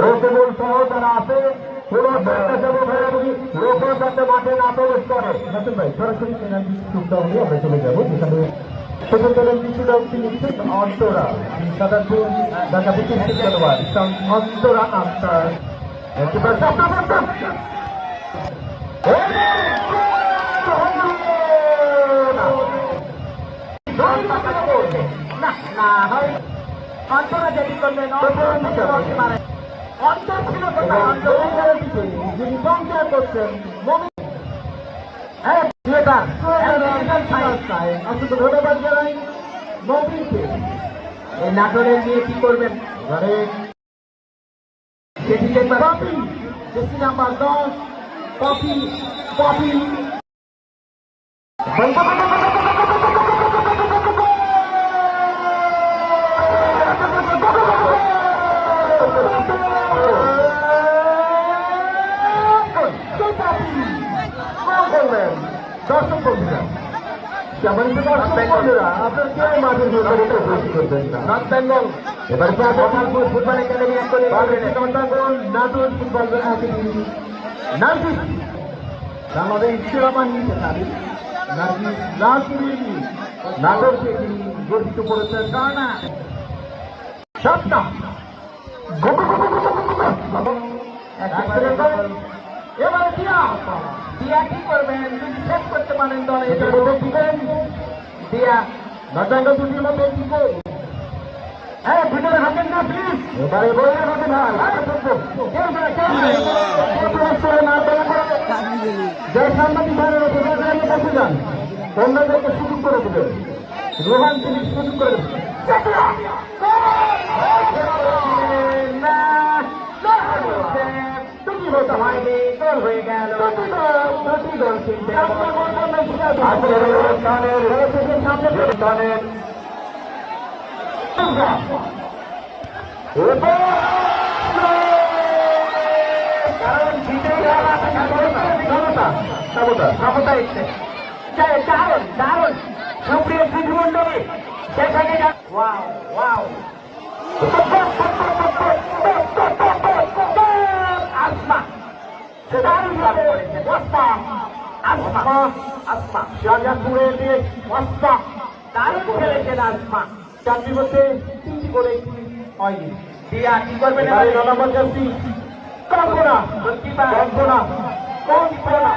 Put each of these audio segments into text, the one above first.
রকিবুল সহ যারা আছে লোকের যাতে মাঠে না প্রবেশ করে। নতুন ভাই সরাসরি পেনাল্টি শুটটা হলে আমরা চলে যাবো, যেখানে প্রথম পেনাল্টি শুট আউটটি নিচ্ছেন অন্তরা সাদাপুর ঢাকা ব্রিটিশ খেলোয়াড় অন্তরা আক্তার। অন্তরা যেটি করলেন অন্তর ছিল যিনি সংসার করছেন ধন্যবাদ জানাই নবীনকে। এই নাটোরের নিয়ে কি করবেন? যেটি নাম্বার 10 কপি কপি দর্শক বন্ধুরা, আপনার কেউ মাঠের করবেন না। নর্থ বেঙ্গল এবার ফুটবল একাডেমি নাটুর ফুটবল একাডেমি বাংলাদেশ শিরোমান নিতে পারি নাটককে তিনি গঠিত করেছেন। না সবটা এবার দিয়া কি করবেন? যদি শেষ করতে পারেন দলে দিয়া নর্থ দুটির মধ্যে দিকে। হ্যাঁ ভিতরে হাতেন না প্লিজ। এবারে বলে হাতে ভাই যে সাংবাদিক ভাইয়ের উপরে কাছে যান, অন্যদেরকে সুযোগ করে দেবেন। রোহান তিনি সুযোগ করে দেবেন। হয়নি, গোল হয়ে গেল। দারুণ সুপ্রিয় পৃথিবী সেখানে আসমা দারুণ খেলেছেন আসমা। চাকরি করতে 3টি করে হয়নি। দিয়া কি করবেন? নম্বর জার্সি কল্পনা কল্পনা কল্পনা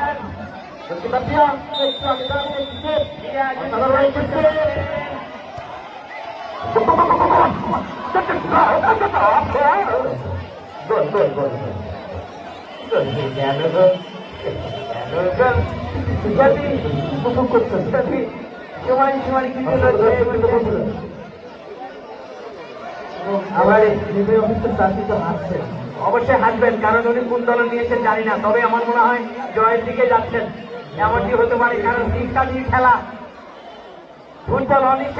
অবশ্যই হাসবেন, কারণ উনি কোন দল নিয়েছেন জানি না, তবে আমার মনে হয় জয়ের দিকে যাচ্ছেন। এমনটি হতে পারে, কারণ শিক্ষা নিয়ে খেলা ফুটবল অনেক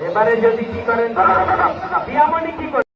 এবারে যদি কি করেন, বিয়ামনি কি করেন?